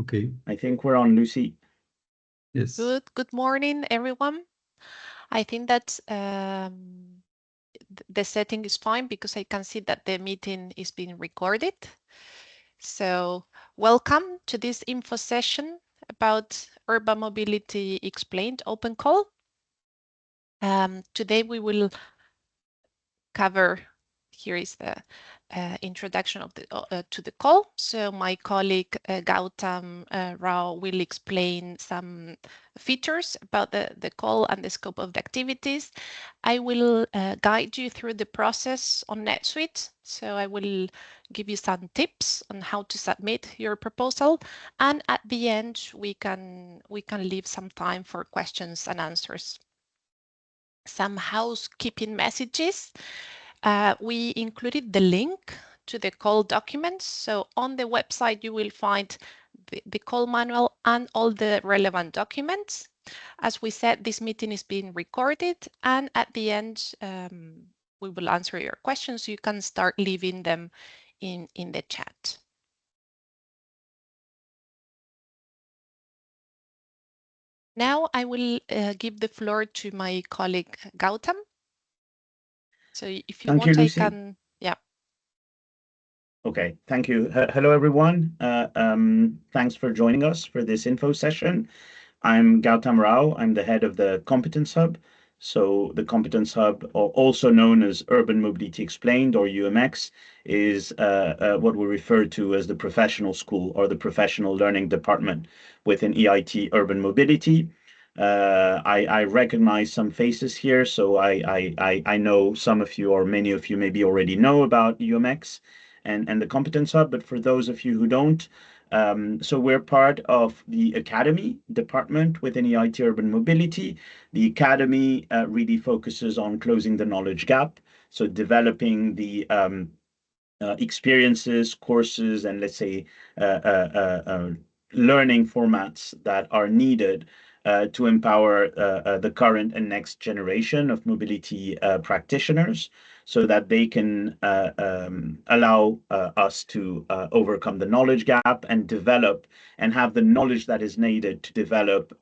Okay. I think we're on, Lucy. Yes. Good morning, everyone. I think that the setting is fine because I can see that the meeting is being recorded. So welcome to this info session about Urban Mobility Explained open call. Today we will cover, here is the introduction of to the call. So my colleague Gautam Rao will explain some features about the call and the scope of the activities. I will guide you through the process on NetSuite. So I will give you some tips on how to submit your proposal. And at the end, we can leave some time for questions and answers. Some housekeeping messages. We included the link to the call documents. So on the website, you will find the call manual and all the relevant documents. As we said, this meeting is being recorded, and at the end, we will answer your questions. You can start leaving them in the chat. Now I will give the floor to my colleague Gautam. So if you want, I can, yeah. Okay, thank you. Hello, everyone. Thanks for joining us for this info session. I'm Gautam Rao. I'm the head of the Competence Hub. So the Competence Hub, also known as Urban Mobility Explained, or UMX, is what we refer to as the professional school or the professional learning department within EIT Urban Mobility. I recognize some faces here, so I know some of you or many of you maybe already know about UMX and the Competence Hub, but for those of you who don't, so we're part of the Academy department within EIT Urban Mobility. The Academy really focuses on closing the knowledge gap, so developing the experiences, courses, and let's say learning formats that are needed to empower the current and next generation of mobility practitioners so that they can allow us to overcome the knowledge gap and develop and have the knowledge that is needed to develop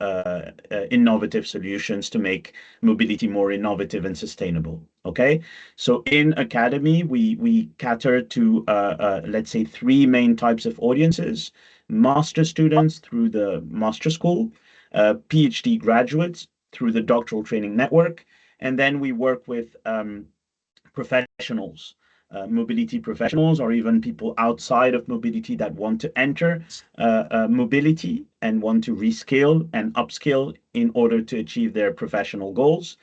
innovative solutions to make mobility more innovative and sustainable. Okay, so in Academy, we cater to, let's say, three main types of audiences: master students through the master school, PhD graduates through the doctoral training network, and then we work with professionals, mobility professionals, or even people outside of mobility that want to enter mobility and want to reskill and upskill in order to achieve their professional goals,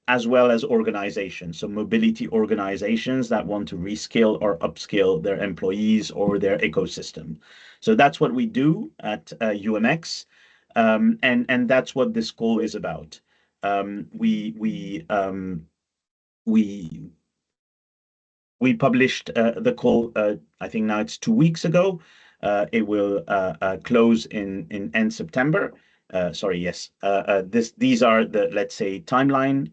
as well as organizations, so mobility organizations that want to reskill or upskill their employees or their ecosystem. So that's what we do at UMX, and that's what this call is about. We published the call. I think now it's 2 weeks ago. It will close in end September. Sorry, yes. These are the, let's say, timeline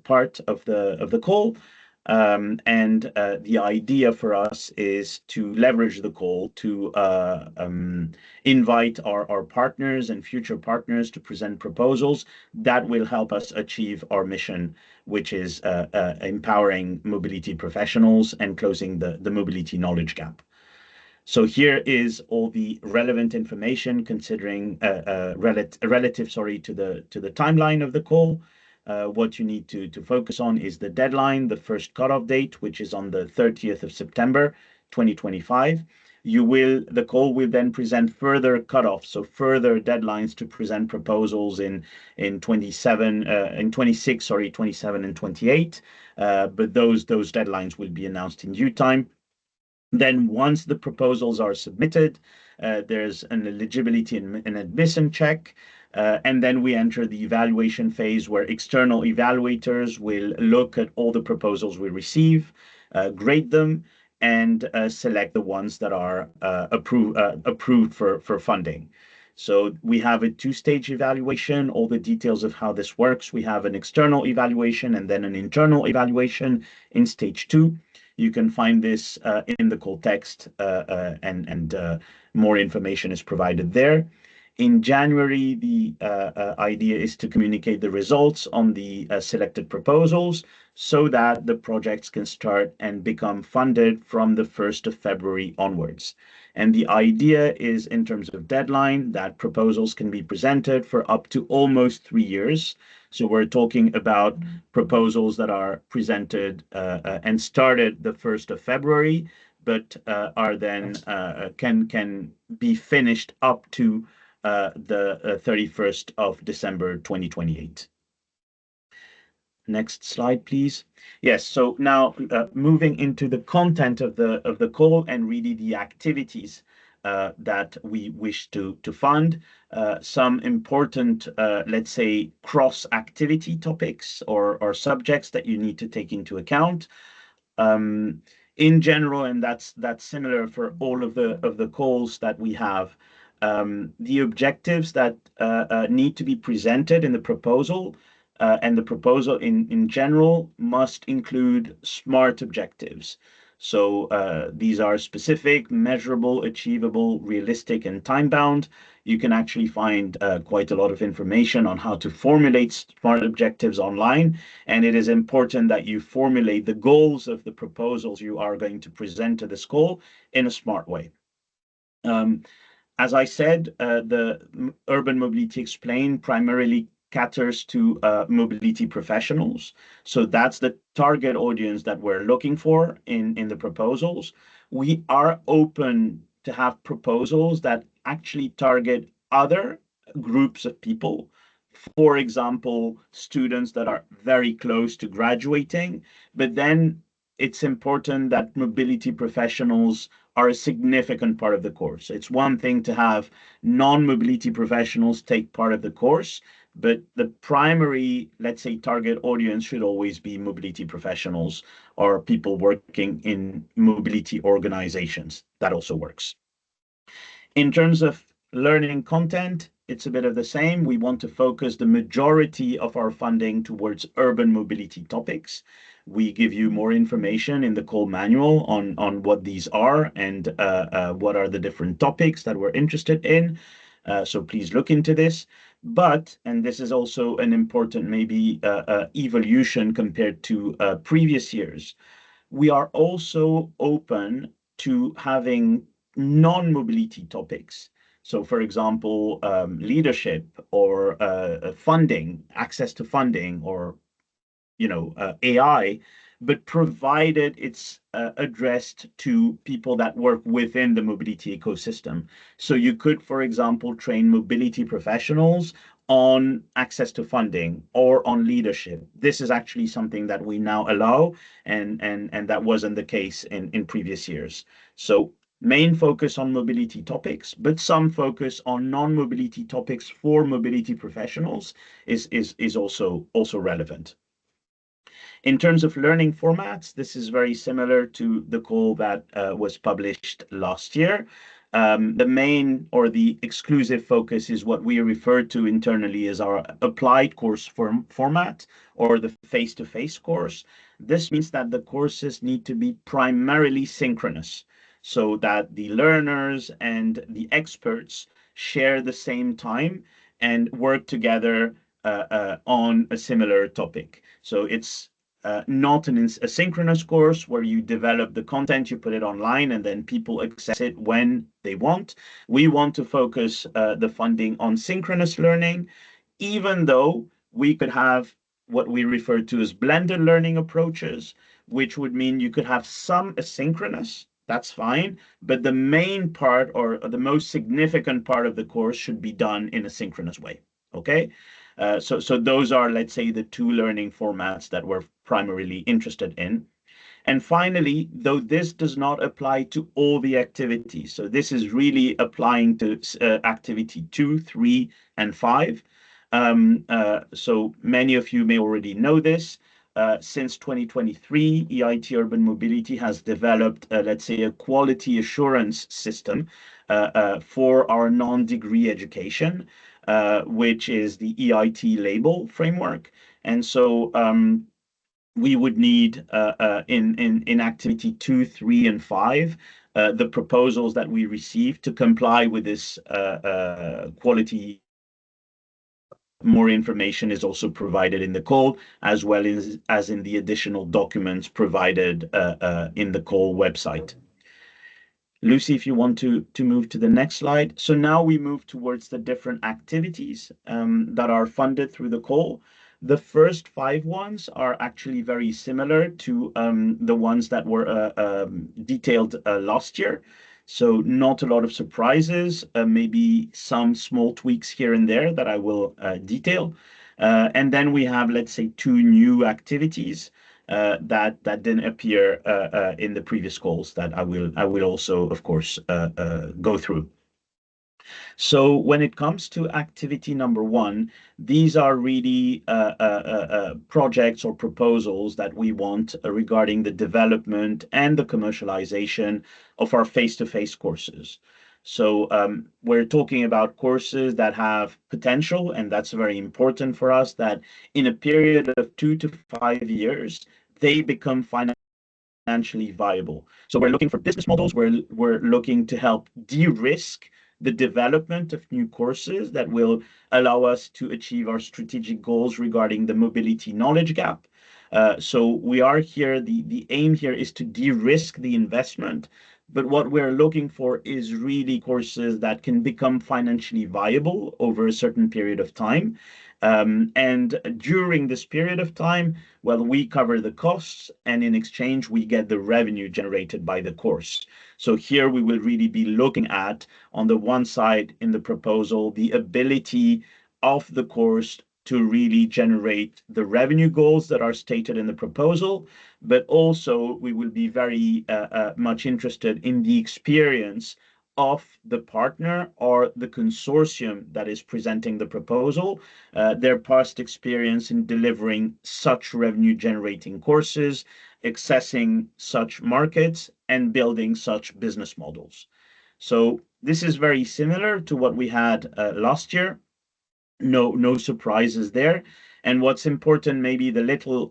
part of the call. And the idea for us is to leverage the call to invite our partners and future partners to present proposals that will help us achieve our mission, which is empowering mobility professionals and closing the mobility knowledge gap. So here is all the relevant information considering relative, sorry, to the timeline of the call. What you need to focus on is the deadline, the first cutoff date, which is on the 30th of September, 2025. The call will then present further cutoffs, so further deadlines to present proposals in 26, sorry, 27 and 28. But those deadlines will be announced in due time. Then once the proposals are submitted, there's an eligibility and admission check. And then we enter the evaluation phase where external evaluators will look at all the proposals we receive, grade them, and select the ones that are approved for funding. So we have a two-stage evaluation. All the details of how this works. We have an external evaluation and then an internal evaluation in stage 2. You can find this in the call text, and more information is provided there. In January, the idea is to communicate the results on the selected proposals so that the projects can start and become funded from the 1st of February onwards. And the idea is, in terms of deadline, that proposals can be presented for up to almost 3 years. So we're talking about proposals that are presented and started the 1st of February, but are then can be finished up to the 31st of December 2028. Next slide, please. Yes, so now moving into the content of the call and really the activities that we wish to fund. Some important, let's say, cross-activity topics or subjects that you need to take into account. In general, and that's similar for all of the calls that we have. The objectives that need to be presented in the proposal, and the proposal in general must include SMART objectives. So these are specific, measurable, achievable, realistic, and time-bound. You can actually find quite a lot of information on how to formulate SMART objectives online, and it is important that you formulate the goals of the proposals you are going to present to the school in a smart way. As I said, the Urban Mobility Explained primarily caters to mobility professionals. So that's the target audience that we're looking for in the proposals. We are open to have proposals that actually target other groups of people. For example, students that are very close to graduating, but then it's important that mobility professionals are a significant part of the course. It's one thing to have non-mobility professionals take part of the course, but the primary, let's say, target audience should always be mobility professionals or people working in mobility organizations. That also works. In terms of learning content, it's a bit of the same. We want to focus the majority of our funding towards urban mobility topics. We give you more information in the call manual on what these are and what are the different topics that we're interested in. So please look into this. But, and this is also an important maybe evolution compared to previous years, we are also open to having non-mobility topics. So, for example, leadership or funding, access to funding, or AI, but provided it's addressed to people that work within the mobility ecosystem. So you could, for example, train mobility professionals on access to funding or on leadership. This is actually something that we now allow, and that wasn't the case in previous years. So main focus on mobility topics, but some focus on non-mobility topics for mobility professionals is also relevant. In terms of learning formats, this is very similar to the call that was published last year. The main or the exclusive focus is what we refer to internally as our applied course format or the face-to-face course. This means that the courses need to be primarily synchronous so that the learners and the experts share the same time and work together on a similar topic. So it's not an asynchronous course where you develop the content, you put it online, and then people access it when they want. We want to focus the funding on synchronous learning, even though we could have what we refer to as blended learning approaches, which would mean you could have some asynchronous, that's fine, but the main part or the most significant part of the course should be done in a synchronous way. Okay, so those are, let's say, the two learning formats that we're primarily interested in. And finally, though this does not apply to all the activities, so this is really applying to activity 2, 3, and 5. So many of you may already know this. Since 2023, EIT Urban Mobility has developed, let's say, a quality assurance system for our non-degree education, which is the EIT Label framework. And so we would need in activity 2, 3, and 5, the proposals that we receive to comply with this quality. More information is also provided in the call, as well as in the additional documents provided in the call website. Lucy, if you want to move to the next slide. So now we move towards the different activities that are funded through the call. The first 5 ones are actually very similar to the ones that were detailed last year. So not a lot of surprises, maybe some small tweaks here and there that I will detail. And then we have, let's say, 2 new activities that didn't appear in the previous calls that I will also, of course, go through. So when it comes to activity number 1, these are really projects or proposals that we want regarding the development and the commercialization of our face-to-face courses. So we're talking about courses that have potential, and that's very important for us, that in a period of 2 to 5 years, they become financially viable. So we're looking for business models. We're looking to help de-risk the development of new courses that will allow us to achieve our strategic goals regarding the mobility knowledge gap. So we are here, the aim here is to de-risk the investment, but what we're looking for is really courses that can become financially viable over a certain period of time. And during this period of time, well, we cover the costs, and in exchange, we get the revenue generated by the course. So here we will really be looking at, on the one side in the proposal, the ability of the course to really generate the revenue goals that are stated in the proposal, but also we will be very much interested in the experience of the partner or the consortium that is presenting the proposal, their past experience in delivering such revenue generating courses, accessing such markets, and building such business models. So this is very similar to what we had last year. No surprises there. And what's important, maybe the little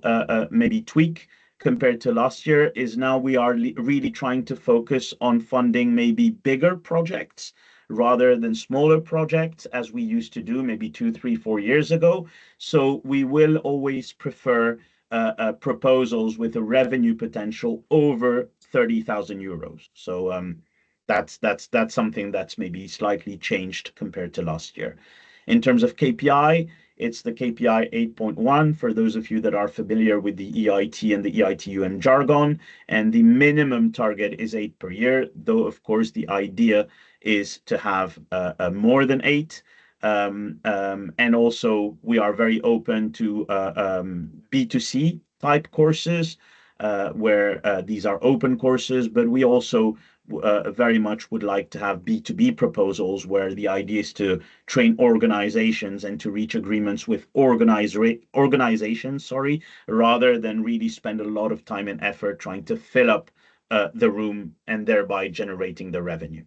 maybe tweak compared to last year, is now we are really trying to focus on funding maybe bigger projects rather than smaller projects, as we used to do maybe 2, 3, 4 years ago. So we will always prefer proposals with a revenue potential over 30,000 euros. So that's something that's maybe slightly changed compared to last year. In terms of KPI, it's the KPI 8.1 for those of you that are familiar with the EIT and the EIT jargon. And the minimum target is 8 per year, though, of course, the idea is to have more than 8. And also, we are very open to B2C type courses, where these are open courses, but we also very much would like to have B2B proposals, where the idea is to train organizations and to reach agreements with organizations, rather than really spend a lot of time and effort trying to fill up the room and thereby generating the revenue.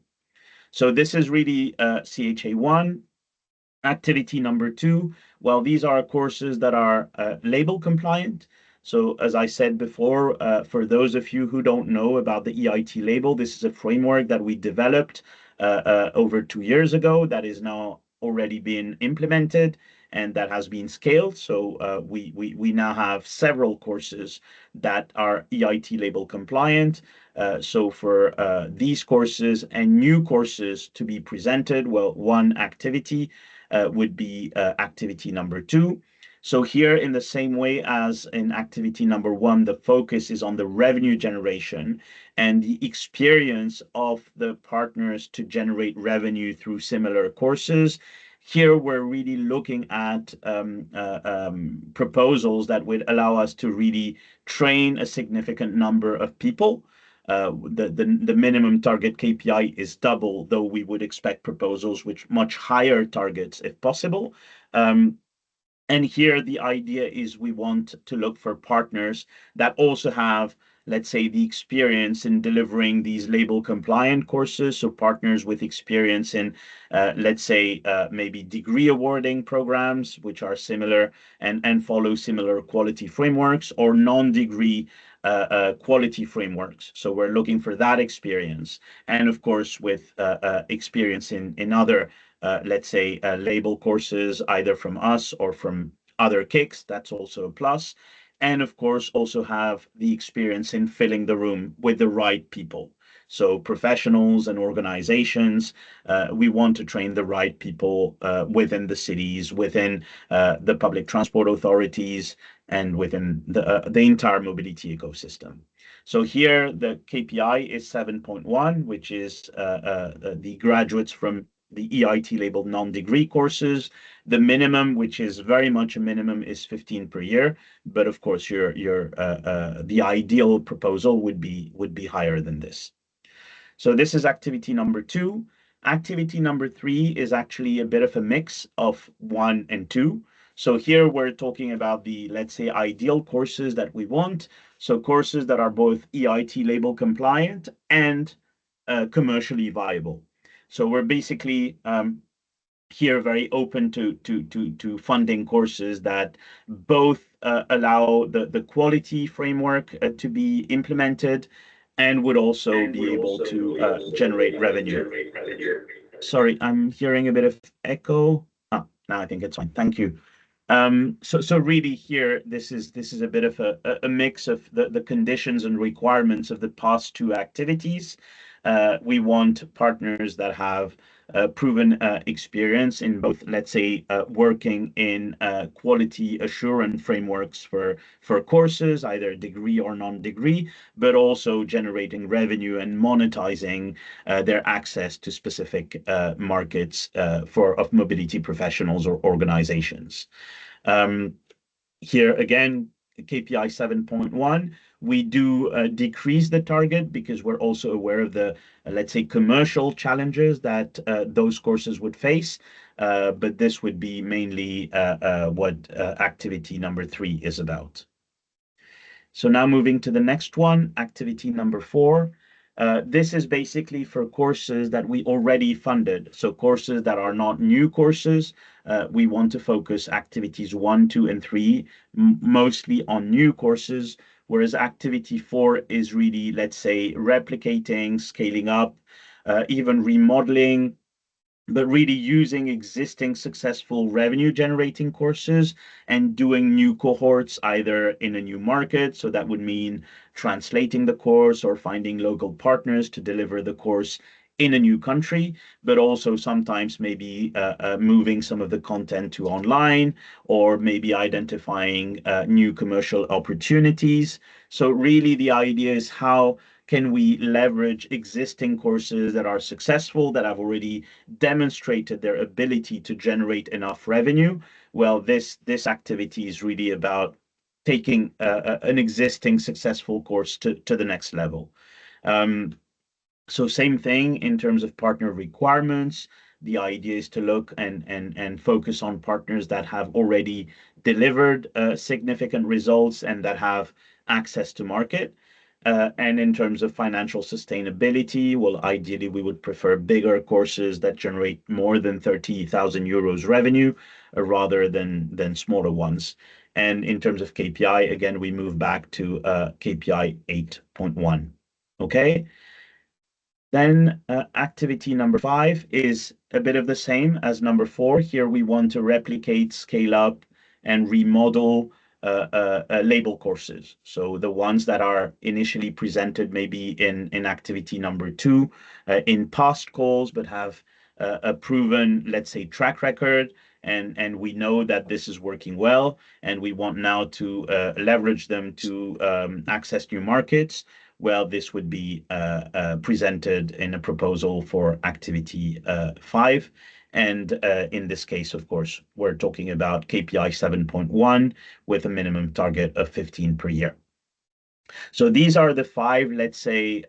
So this is really CHA1. Activity number 2, well, these are courses that are label compliant. So as I said before, for those of you who don't know about the EIT label, this is a framework that we developed over 2 years ago that is now already been implemented and that has been scaled. So we now have several courses that are EIT label compliant. So for these courses and new courses to be presented, well, one activity would be activity number 2. So here, in the same way as in activity number 1, the focus is on the revenue generation and the experience of the partners to generate revenue through similar courses. Here, we're really looking at proposals that would allow us to really train a significant number of people. The minimum target KPI is double, though we would expect proposals with much higher targets if possible. And here the idea is we want to look for partners that also have, let's say, the experience in delivering these label compliant courses. So partners with experience in, let's say, maybe degree awarding programs, which are similar and follow similar quality frameworks, or non-degree quality frameworks. So we're looking for that experience. And of course, with experience in other, let's say, label courses, either from us or from other kicks, that's also a plus. And of course, also have the experience in filling the room with the right people. So professionals and organizations, we want to train the right people within the cities, within the public transport authorities, and within the entire mobility ecosystem. So here the KPI is 7.1, which is the graduates from the EIT label non-degree courses. The minimum, which is very much a minimum, is 15 per year. But of course, the ideal proposal would be higher than this. So this is activity number 2. Activity number 3 is actually a bit of a mix of 1 and 2. So here we're talking about the, let's say, ideal courses that we want. So courses that are both EIT label compliant and commercially viable. So we're basically here very open to funding courses that both allow the quality framework to be implemented and would also be able to generate revenue. Sorry, I'm hearing a bit of echo. Ah, now I think it's fine. Thank you. So really here, this is a bit of a mix of the conditions and requirements of the past two activities. We want partners that have proven experience in both, let's say, working in quality assurance frameworks for courses, either degree or non-degree, but also generating revenue and monetizing their access to specific markets of mobility professionals or organizations. Here again, KPI 7.1, we do decrease the target because we're also aware of the, let's say, commercial challenges that those courses would face. But this would be mainly what activity number 3 is about. So now moving to the next one, activity number 4. This is basically for courses that we already funded. So courses that are not new courses. We want to focus activities 1, 2, and 3 mostly on new courses, whereas activity 4 is really, let's say, replicating, scaling up, even remodeling, but really using existing successful revenue generating courses and doing new cohorts either in a new market. So that would mean translating the course or finding local partners to deliver the course in a new country, but also sometimes maybe moving some of the content to online, or maybe identifying new commercial opportunities. So really the idea is, how can we leverage existing courses that are successful, that have already demonstrated their ability to generate enough revenue? Well, this activity is really about taking an existing successful course to the next level. So same thing in terms of partner requirements. The idea is to look and focus on partners that have already delivered significant results and that have access to market. And in terms of financial sustainability, well, ideally, we would prefer bigger courses that generate more than 30,000 euros revenue rather than smaller ones. And in terms of KPI, again, we move back to KPI 8.1. Okay. Then activity number 5 is a bit of the same as number 4. Here we want to replicate, scale up, and remodel label courses. So the ones that are initially presented maybe in activity number 2 in past calls, but have a proven, let's say, track record, and we know that this is working well, and we want now to leverage them to access new markets. Well, this would be presented in a proposal for activity 5. And in this case, of course, we're talking about KPI 7.1 with a minimum target of 15 per year. So these are the 5, let's say,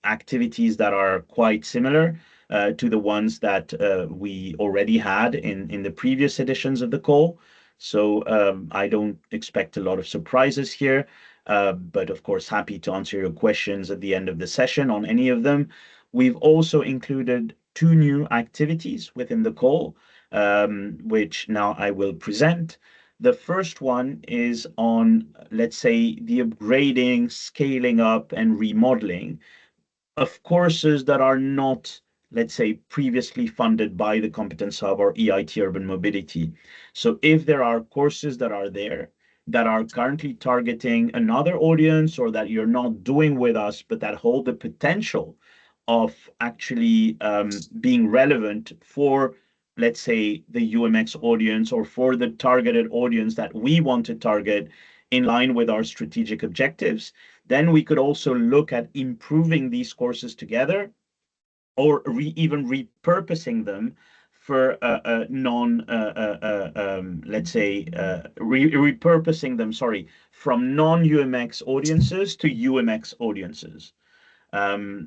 activities that are quite similar to the ones that we already had in the previous editions of the call. So I don't expect a lot of surprises here. but of course, happy to answer your questions at the end of the session on any of them. We've also included two new activities within the call, which now I will present. The first one is on, let's say, the upgrading, scaling up, and remodeling of courses that are not, let's say, previously funded by the Competence Hub or EIT Urban Mobility. So if there are courses that are there that are currently targeting another audience or that you're not doing with us, but that hold the potential of actually being relevant for, let's say, the UMX audience or for the targeted audience that we want to target in line with our strategic objectives, then we could also look at improving these courses together or even repurposing them for let's say, repurposing them, sorry, from non-UMX audiences to UMX audiences.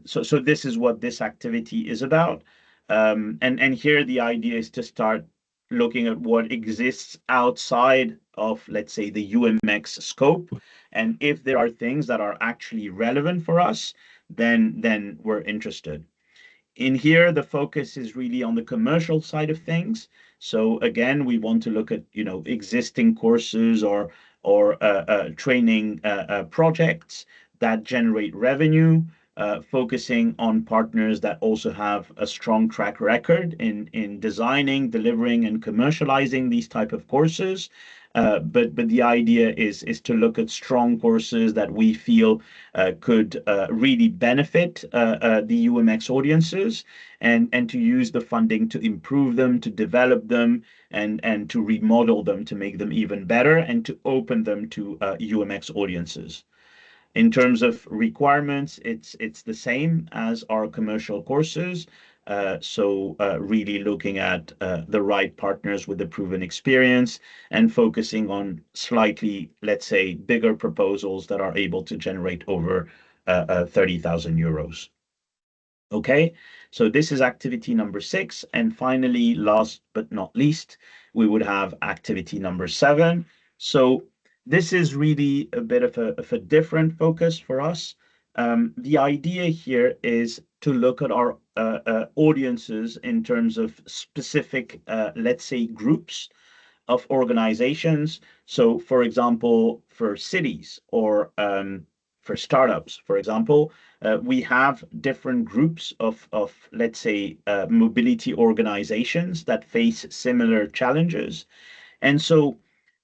So this is what this activity is about. And here the idea is to start looking at what exists outside of, let's say, the UMX scope. And if there are things that are actually relevant for us, then we're interested. In here, the focus is really on the commercial side of things. So again, we want to look at, existing courses or training projects that generate revenue, focusing on partners that also have a strong track record in designing, delivering, and commercializing these type of courses. But the idea is to look at strong courses that we feel could really benefit the UMX audiences, and to use the funding to improve them, to develop them, and to remodel them to make them even better, and to open them to UMX audiences. In terms of requirements, it's the same as our commercial courses. So really looking at the right partners with the proven experience and focusing on slightly, let's say, bigger proposals that are able to generate over 30,000 euros. Okay, so this is activity number 6. And finally, last but not least, we would have activity number 7. So this is really a bit of a different focus for us. The idea here is to look at our audiences in terms of specific, let's say, groups of organizations. So, for example, for cities or for startups, for example, we have different groups of let's say, mobility organizations that face similar challenges. And so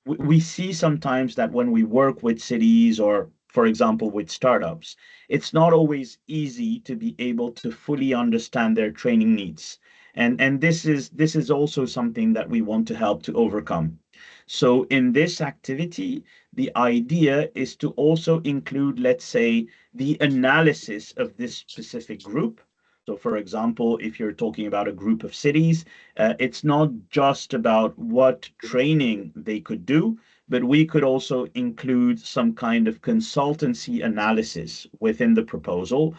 we see sometimes that when we work with cities or, for example, with startups, it's not always easy to be able to fully understand their training needs. And this is also something that we want to help to overcome. So in this activity, the idea is to also include, let's say, the analysis of this specific group. So, for example, if you're talking about a group of cities, it's not just about what training they could do, but we could also include some kind of consultancy analysis within the proposal,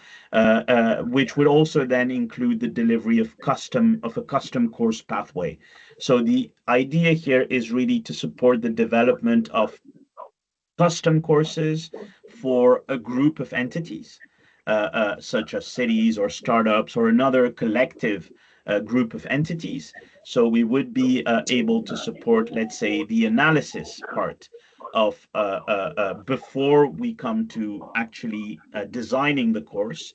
which would also then include the delivery of a custom course pathway. So the idea here is really to support the development of custom courses for a group of entities, such as cities or startups or another collective group of entities. So we would be able to support, let's say, the analysis part of before we come to actually designing the course.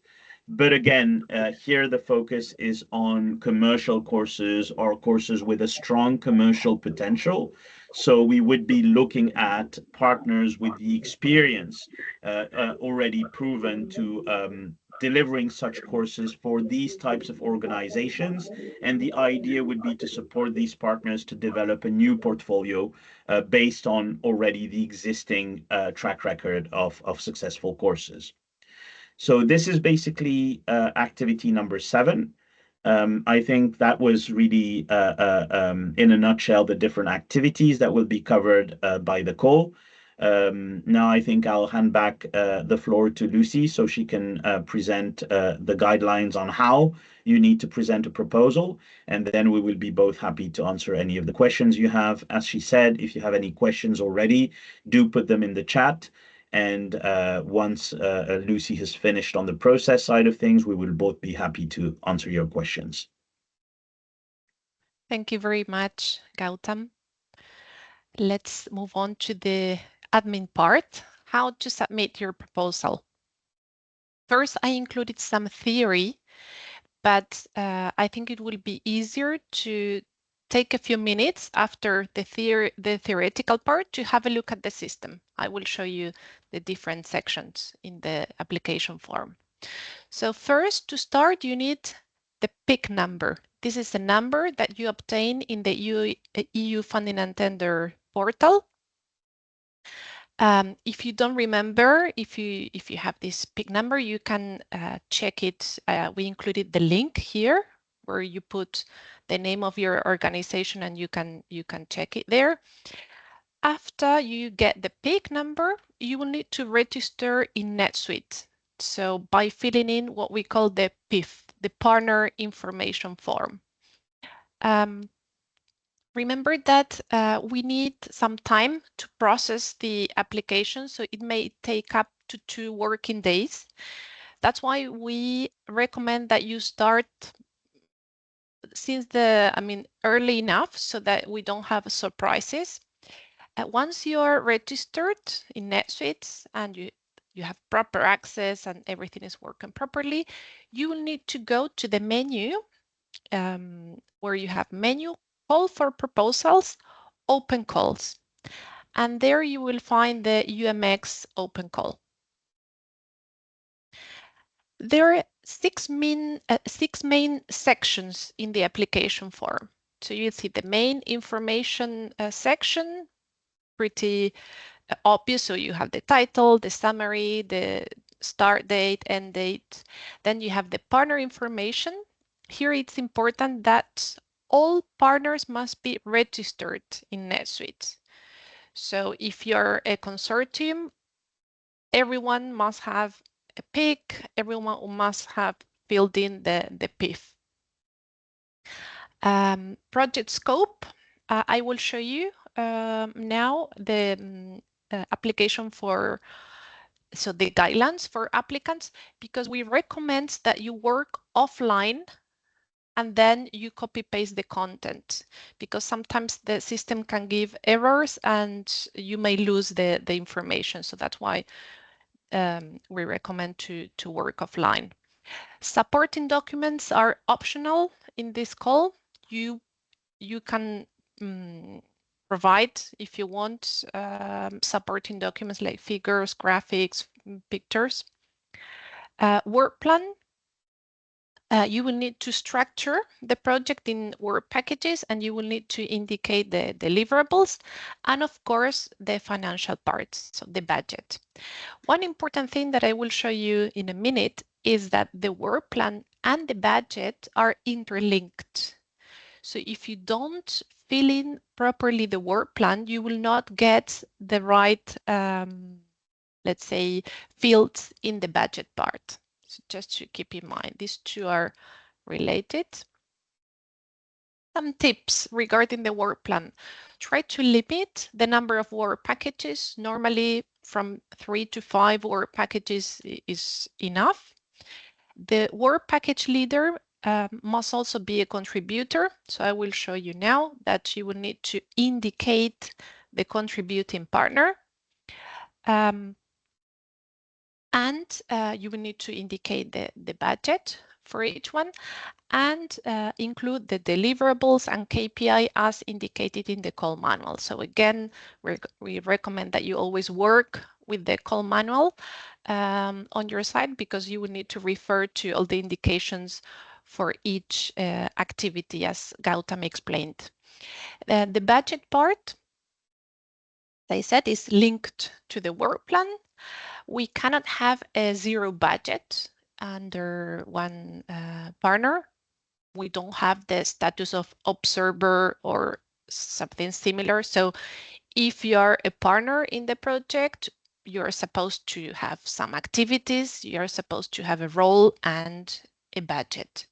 But again, here the focus is on commercial courses or courses with a strong commercial potential. So we would be looking at partners with the experience already proven to delivering such courses for these types of organizations. And the idea would be to support these partners to develop a new portfolio based on already the existing track record of successful courses. So this is basically activity number 7. I think that was really, in a nutshell, the different activities that will be covered by the call. Now I think I'll hand back the floor to Lucy so she can present the guidelines on how you need to present a proposal, and then we will be both happy to answer any of the questions you have. As she said, if you have any questions already, do put them in the chat. And once Lucy has finished on the process side of things, we will both be happy to answer your questions. Thank you very much, Gautam. Let's move on to the admin part, how to submit your proposal. First, I included some theory, but I think it will be easier to take a few minutes after the theoretical part to have a look at the system. I will show you the different sections in the application form. So first, to start, you need the PIC number. This is the number that you obtain in the EU Funding and Tender portal. If you don't remember, if you have this PIC number, you can check it. We included the link here where you put the name of your organization and you can check it there. After you get the PIC number, you will need to register in NetSuite. So by filling in what we call the PIF, the Partner Information Form. Remember that we need some time to process the application, so it may take up to 2 working days. That's why we recommend that you start since early enough so that we don't have surprises. Once you're registered in NetSuite and you have proper access and everything is working properly, you will need to go to the menu where you have menu, call for proposals, open calls. And there you will find the UMX open call. There are six main sections in the application form. So you see the main information section, pretty obvious. So you have the title, the summary, the start date, end date. Then you have the partner information. Here it's important that all partners must be registered in NetSuite. So if you're a consortium, everyone must have a PIC, everyone must have filled in the PIF. Project scope, I will show you now the application for, so the guidelines for applicants, because we recommend that you work offline and then you copy paste the content, because sometimes the system can give errors and you may lose the information. So that's why we recommend to work offline. Supporting documents are optional in this call. You can provide, if you want, supporting documents like figures, graphics, pictures. Work plan. You will need to structure the project in work packages and you will need to indicate the deliverables and of course the financial parts, so the budget. One important thing that I will show you in a minute is that the work plan and the budget are interlinked. So if you don't fill in properly the work plan, you will not get the right, let's say, fields in the budget part. So just to keep in mind, these two are related. Some tips regarding the work plan. Try to limit the number of work packages. Normally from 3 to 5 work packages is enough. The work package leader must also be a contributor. So I will show you now that you will need to indicate the contributing partner. And you will need to indicate the budget for each one and include the deliverables and KPI as indicated in the call manual. So again, we recommend that you always work with the call manual on your side because you will need to refer to all the indications for each activity as Gautam explained. The budget part, as I said, is linked to the work plan. We cannot have a zero budget under one partner. We don't have the status of observer or something similar. So if you're a partner in the project, you're supposed to have some activities, you're supposed to have a role and a budget.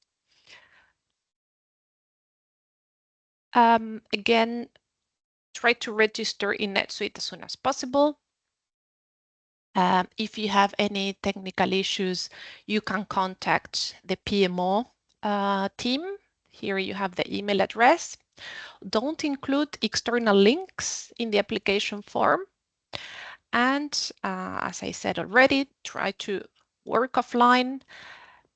Again, try to register in NetSuite as soon as possible. If you have any technical issues, you can contact the PMO team. Here you have the email address. Don't include external links in the application form. And as I said already, try to work offline,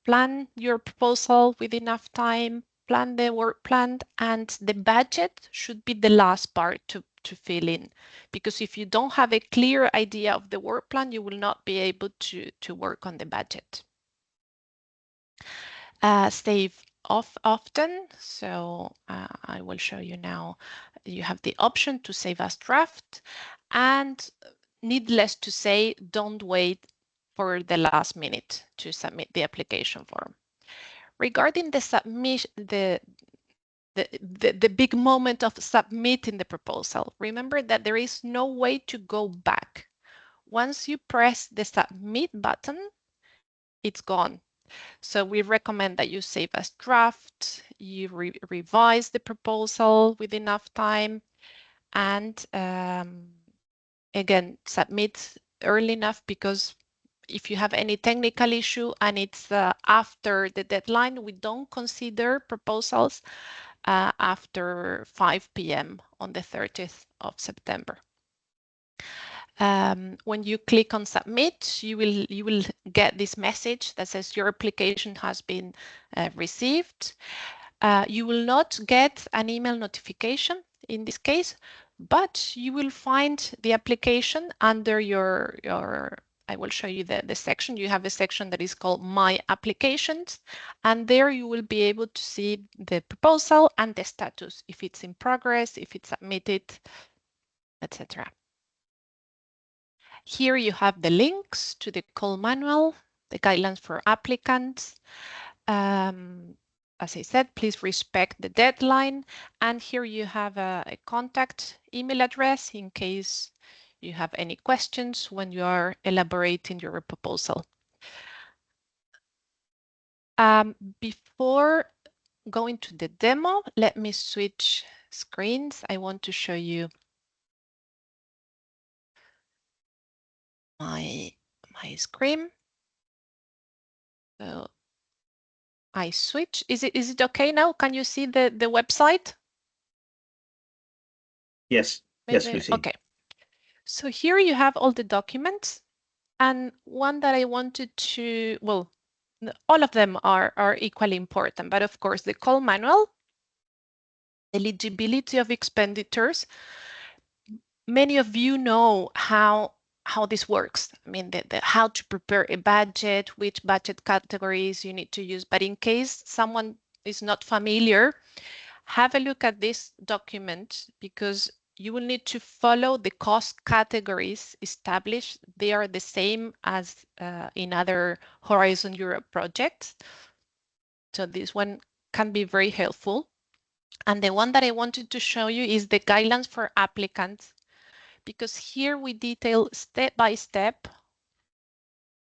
plan your proposal with enough time, plan the work plan, and the budget should be the last part to fill in. Because if you don't have a clear idea of the work plan, you will not be able to work on the budget. Save off often. So I will show you now. You have the option to save as draft, and needless to say, don't wait for the last minute to submit the application form. Regarding the submission, the big moment of submitting the proposal, remember that there is no way to go back. Once you press the submit button, it's gone. So we recommend that you save as draft, you revise the proposal with enough time, and again, submit early enough, because if you have any technical issue and it's after the deadline, we don't consider proposals after 5 p.m. on the 30th of September. When you click on submit, you will get this message that says your application has been received. You will not get an email notification in this case, but you will find the application under your I will show you the section. You have a section that is called My Applications, and there you will be able to see the proposal and the status, if it's in progress, if it's submitted, etc. Here you have the links to the call manual, the guidelines for applicants. As I said, please respect the deadline. And here you have a contact email address in case you have any questions when you are elaborating your proposal. Before going to the demo, let me switch screens. I want to show you my screen. So I switch. Is it okay now? Can you see the website? Yes. Maybe, yes, Lucy. okay. So here you have all the documents, and one that I wanted to, well, all of them are equally important, but of course the call manual, eligibility of expenditures. Many of you know how this works. I mean, how to prepare a budget, which budget categories you need to use. But in case someone is not familiar, have a look at this document, because you will need to follow the cost categories established. They are the same as in other Horizon Europe projects. So this one can be very helpful. And the one that I wanted to show you is the guidelines for applicants, because here we detail step by step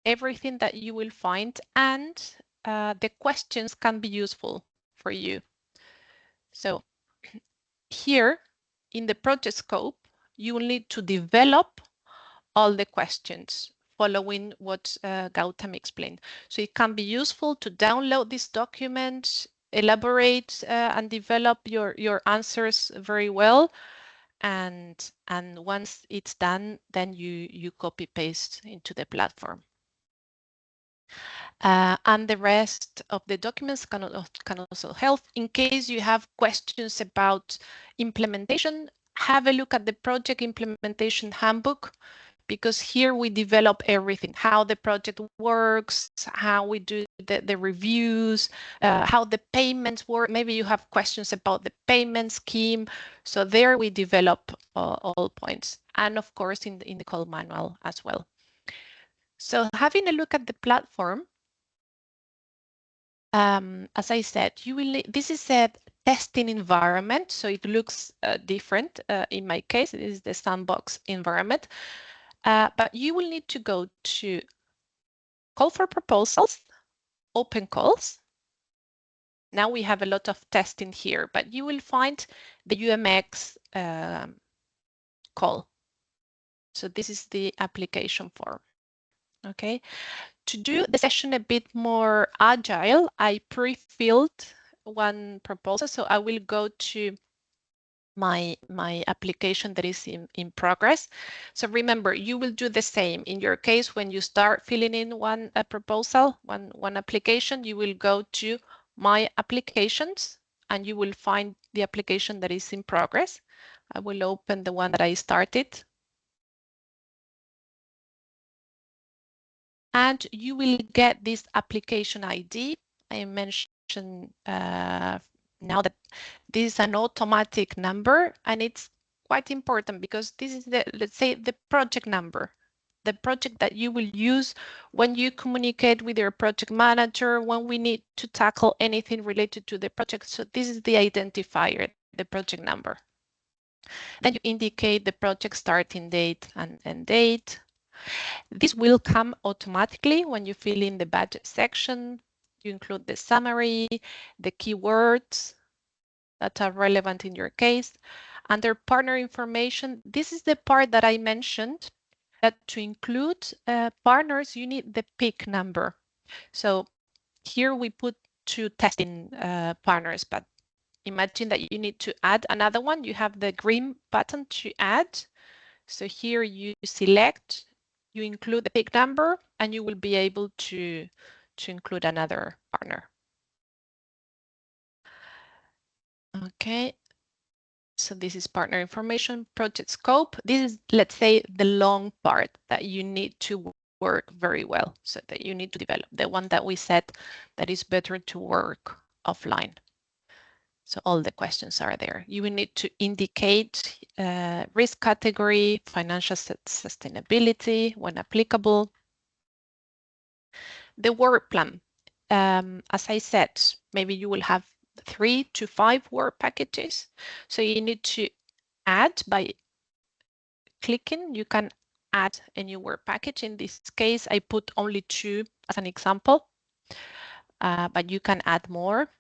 everything that you will find, and the questions can be useful for you. So here in the project scope, you will need to develop all the questions following what Gautam explained. So it can be useful to download this document, elaborate and develop your answers very well. And once it's done, then you copy paste into the platform. And the rest of the documents can also help. In case you have questions about implementation, have a look at the project implementation handbook, because here we develop everything, how the project works, how we do the reviews, how the payments work. Maybe you have questions about the payment scheme. So there we develop all points, and of course in the call manual as well. So having a look at the platform, as I said, this is a testing environment, so it looks different. In my case, it is the sandbox environment. But you will need to go to call for proposals, open calls. Now we have a lot of testing here, but you will find the UMX call. So this is the application form. Okay, to do the session a bit more agile, I pre-filled one proposal. So I will go to my application that is in progress. So remember, you will do the same. In your case, when you start filling in one proposal, one application, you will go to My Applications and you will find the application that is in progress. I will open the one that I started. And you will get this application ID. I mentioned now that this is an automatic number, and it's quite important because this is the, let's say, the project number, the project that you will use when you communicate with your project manager, when we need to tackle anything related to the project. So this is the identifier, the project number. Then you indicate the project starting date and end date. This will come automatically when you fill in the budget section. You include the summary, the keywords that are relevant in your case. Under partner information, this is the part that I mentioned, that to include partners, you need the PIC number. So here we put 2 testing partners, but imagine that you need to add another one. You have the green button to add. So here you select, you include the PIC number, and you will be able to include another partner. Okay. So this is partner information, project scope. This is, let's say, the long part that you need to work very well, so that you need to develop, the one that we said that is better to work offline. So all the questions are there. You will need to indicate risk category, financial sustainability when applicable. The work plan, as I said, maybe you will have 3 to 5 work packages. So you need to add by clicking. You can add a new work package. In this case, I put only 2 as an example, but you can add more.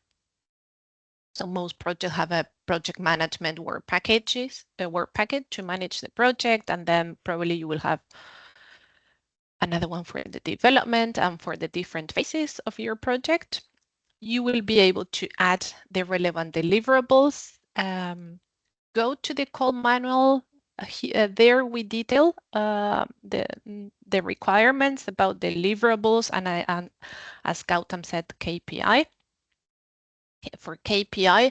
So most projects have a project management work package to manage the project, and then probably you will have another one for the development and for the different phases of your project. You will be able to add the relevant deliverables. Go to the call manual. There we detail the requirements about deliverables and as Gautam said, KPI. For KPI,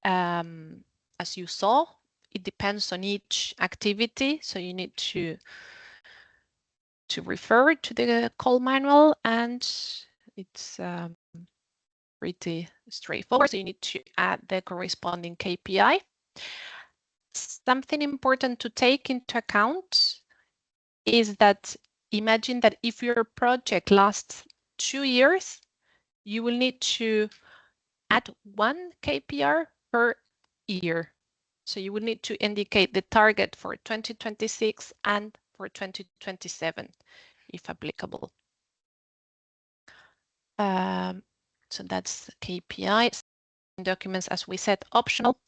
as you saw, it depends on each activity. So you need to refer to the call manual, and it's pretty straightforward. So you need to add the corresponding KPI. Something important to take into account is that imagine that if your project lasts 2 years, you will need to add 1 KPI per year. So you will need to indicate the target for 2026 and for 2027, if applicable. So that's KPI. Documents, as we said, optional.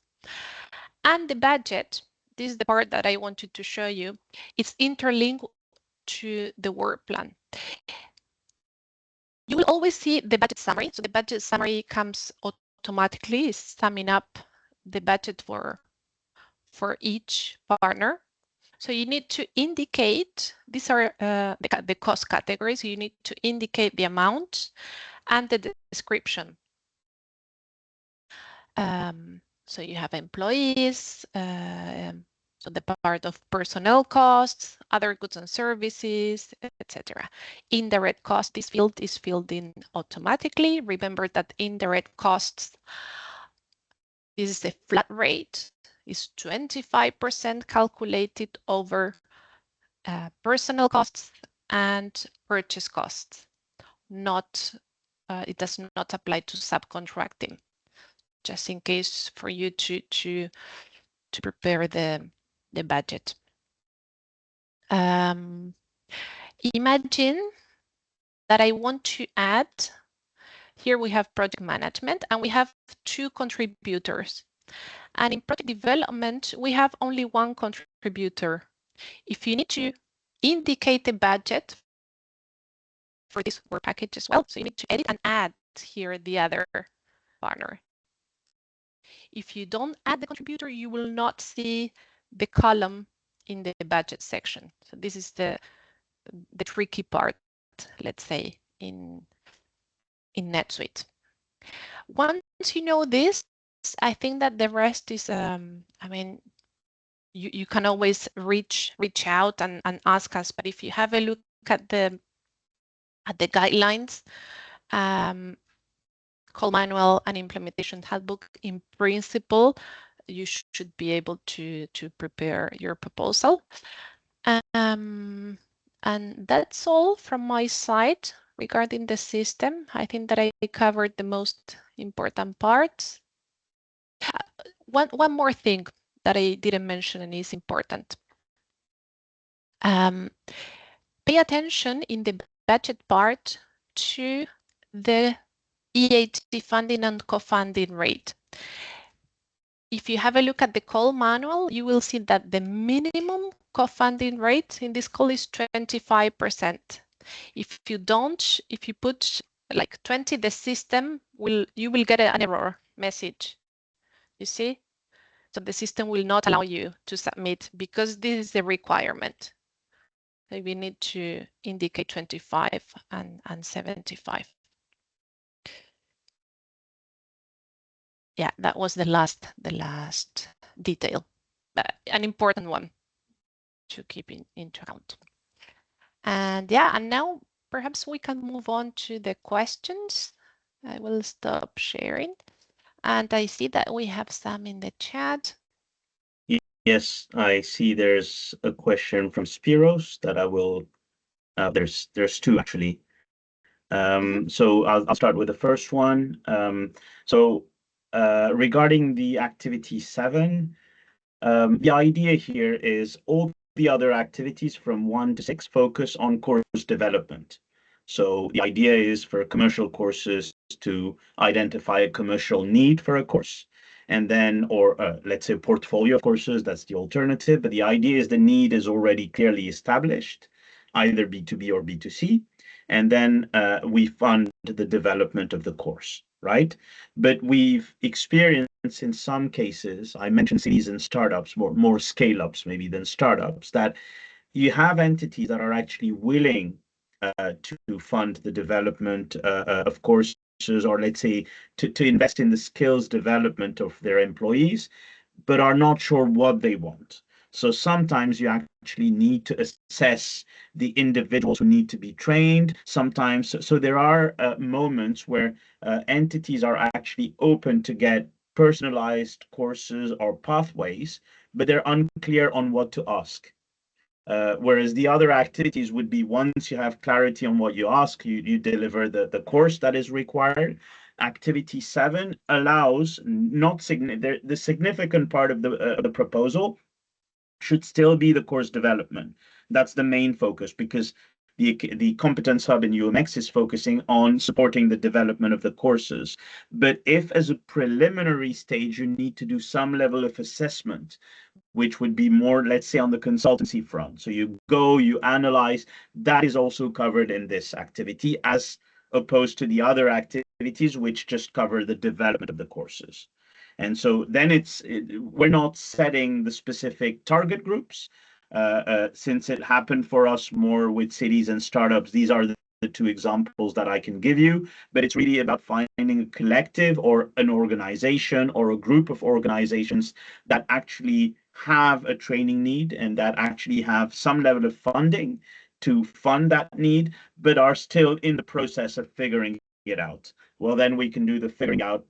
And the budget, this is the part that I wanted to show you. It's interlinked to the work plan. You will always see the budget summary. So the budget summary comes automatically, summing up the budget for each partner. So you need to indicate, these are the cost categories. You need to indicate the amount and the description. So you have employees, so the part of personnel costs, other goods and services, etc. Indirect cost, this field is filled in automatically. Remember that indirect costs, this is a flat rate, is 25% calculated over personnel costs and purchase costs. It does not apply to subcontracting. Just in case for you to prepare the budget. Imagine that I want to add, here we have project management and we have 2 contributors. And in project development, we have only 1 contributor. If you need to indicate the budget for this work package as well. So you need to edit and add here the other partner. If you don't add the contributor, you will not see the column in the budget section. So this is the tricky part, let's say, in NetSuite. Once you know this, I think that the rest is, I mean, you can always reach out and ask us. But if you have a look at the guidelines, call manual and implementation handbook, in principle, you should be able to prepare your proposal. And that's all from my side regarding the system. I think that I covered the most important parts. One more thing that I didn't mention and is important. Pay attention in the budget part to the EIT funding and co-funding rate. If you have a look at the call manual, you will see that the minimum co-funding rate in this call is 25%. If you put like 20, the system you will get an error message. You see? So the system will not allow you to submit because this is the requirement. So we need to indicate 25 and 75. Yeah, that was the last detail, but an important one to keep into account. And yeah, and now perhaps we can move on to the questions. I will stop sharing. And I see that we have some in the chat. Yes, I see there's a question from Spiros that I will, there's two actually. So I'll start with the first one. Regarding the activity 7, the idea here is all the other activities from 1 to 6 focus on course development. So the idea is for commercial courses to identify a commercial need for a course, and then, or let's say a portfolio of courses, that's the alternative. But the idea is the need is already clearly established, either B2B or B2C. And then we fund the development of the course, right? But we've experienced in some cases, I mentioned cities and startups, more scale-ups maybe than startups, that you have entities that are actually willing to fund the development of courses, or let's say to invest in the skills development of their employees, but are not sure what they want. So sometimes you actually need to assess the individuals who need to be trained. Sometimes, so there are moments where entities are actually open to get personalized courses or pathways, but they're unclear on what to ask. Whereas the other activities would be, once you have clarity on what you ask, you deliver the course that is required. Activity 7 allows not the significant part of the proposal should still be the course development. That's the main focus, because the Competence Hub in UMX is focusing on supporting the development of the courses. But if as a preliminary stage, you need to do some level of assessment, which would be more, let's say, on the consultancy front. So you go, you analyze, that is also covered in this activity, as opposed to the other activities, which just cover the development of the courses. And so then we're not setting the specific target groups, since it happened for us more with cities and startups. These are the two examples that I can give you, but it's really about finding a collective or an organization or a group of organizations that actually have a training need and that actually have some level of funding to fund that need, but are still in the process of figuring it out. Well, then we can do the figuring out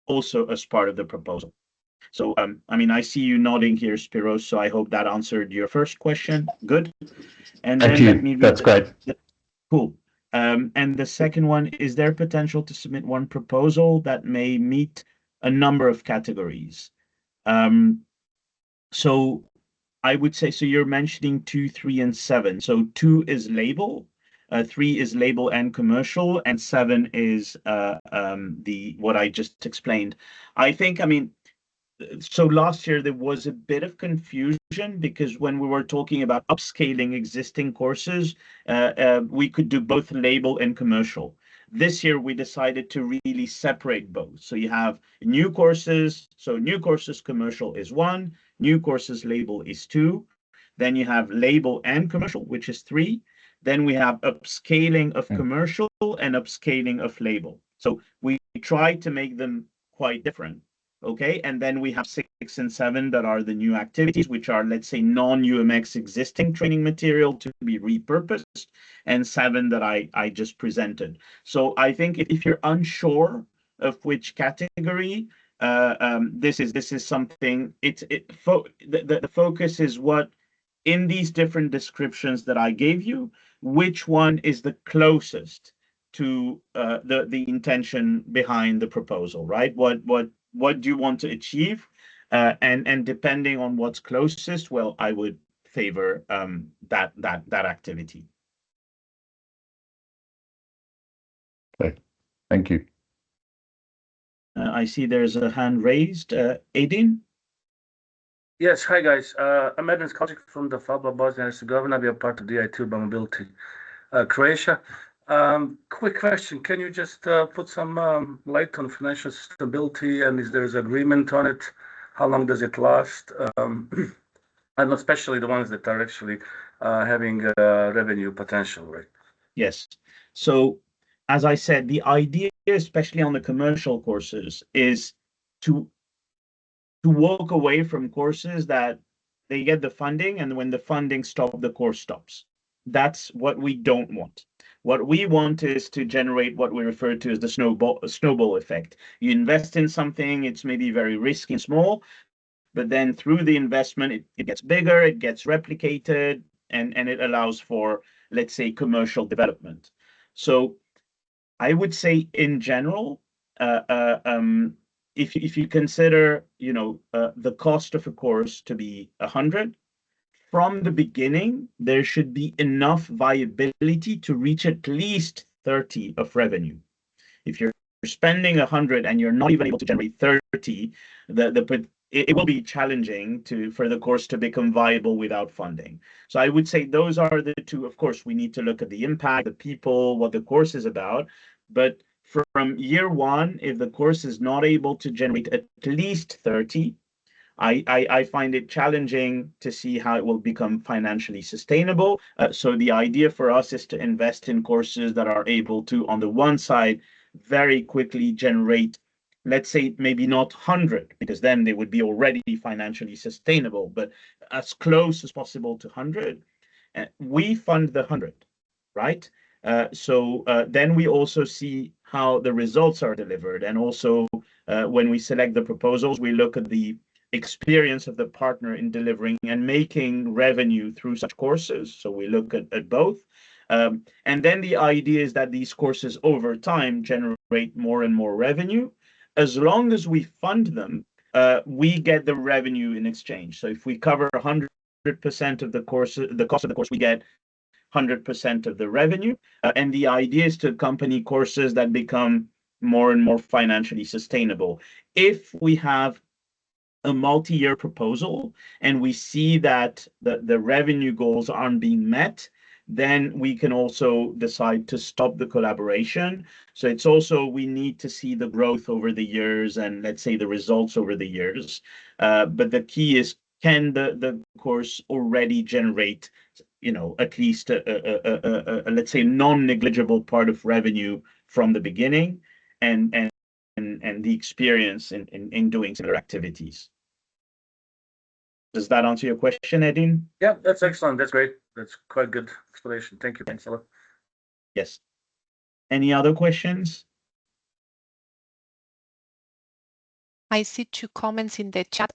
also as part of the proposal. So, I mean, I see you nodding here, Spiros, so I hope that answered your first question. Good. And Thank then let you. me read That's great. cool. And the second one, is there potential to submit one proposal that may meet a number of categories? So I would say, so you're mentioning 2, 3, and 7. So 2 is label, 3 is label and commercial, and 7 is what I just explained. I think, I mean, so last year there was a bit of confusion because when we were talking about upscaling existing courses, we could do both label and commercial. This year we decided to really separate both. So you have new courses. So new courses commercial is one, new courses label is two. Then you have label and commercial, which is three. Then we have upscaling of commercial and upscaling of label. So we try to make them quite different. Okay, and then we have 6 and 7 that are the new activities, which are, let's say, non-UMX existing training material to be repurposed, and 7 that I just presented. So I think if you're unsure of which category, this is something. The focus is what in these different descriptions that I gave you, which one is the closest to the intention behind the proposal, right? What do you want to achieve? And depending on what's closest, well, I would favor that activity. Okay, thank you. I see there's a hand raised. Aidin? Yes, hi guys. I'm Edin Skočić from the FABA, Bosnia and Herzegovina. We are part of the EIT Urban Mobility, Croatia. Quick question: can you just put some light on financial stability, and is there an agreement on it? How long does it last? And especially the ones that are actually having revenue potential, right? Yes. So, as I said, the idea, especially on the commercial courses, is to walk away from courses that they get the funding, and when the funding stops, the course stops. That's what we don't want. What we want is to generate what we refer to as the snowball effect. You invest in something, it's maybe very risky and small, but then through the investment, it gets bigger, it gets replicated, and it allows for, let's say, commercial development. So I would say in general, if you consider, the cost of a course to be 100, from the beginning, there should be enough viability to reach at least 30 of revenue. If you're spending 100 and you're not even able to generate 30, it will be challenging for the course to become viable without funding. So I would say those are the two. Of course, we need to look at the impact, the people, what the course is about. But from year one, if the course is not able to generate at least 30, I find it challenging to see how it will become financially sustainable. So the idea for us is to invest in courses that are able to, on the one side, very quickly generate, let's say, maybe not 100, because then they would be already financially sustainable, but as close as possible to 100. We fund the 100, right? So then we also see how the results are delivered. And also, when we select the proposals, we look at the experience of the partner in delivering and making revenue through such courses. So we look at both. And then the idea is that these courses over time generate more and more revenue. As long as we fund them, we get the revenue in exchange. So if we cover 100% of the cost of the course, we get 100% of the revenue. And the idea is to accompany courses that become more and more financially sustainable. If we have a multi-year proposal and we see that the revenue goals aren't being met, then we can also decide to stop the collaboration. So it's also, we need to see the growth over the years and, let's say, the results over the years. But the key is, can the course already generate, at least let's say, non-negligible part of revenue from the beginning, and the experience in doing similar activities. Does that answer your question, Edin? Yeah, that's excellent. That's great. That's quite good explanation. Thank you. Thanks a lot. Yes. Any other questions? I see 2 comments in the chat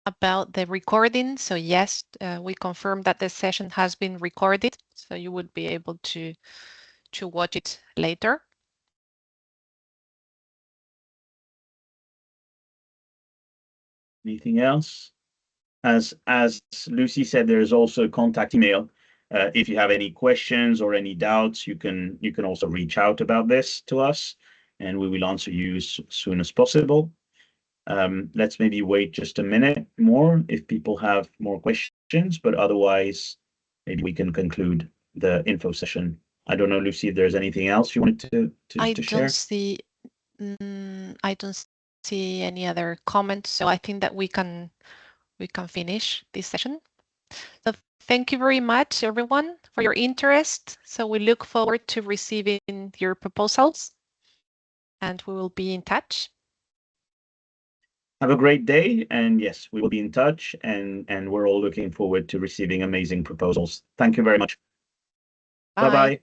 about the recording. So yes, we confirm that the session has been recorded, so you would be able to watch it later. Anything else? As Lucy said, there is also a contact email. If you have any questions or any doubts, you can also reach out about this to us, and we will answer you as soon as possible. Let's maybe wait just a minute more if people have more questions, but otherwise, maybe we can conclude the info session. I don't know, Lucy, if there's anything else you wanted to share. I don't see any other comments, so I think that we can finish this session. So thank you very much, everyone, for your interest. So we look forward to receiving your proposals, and we will be in touch. Have a great day, and yes, we will be in touch, and we're all looking forward to receiving amazing proposals. Thank you very much. Bye. Bye-bye.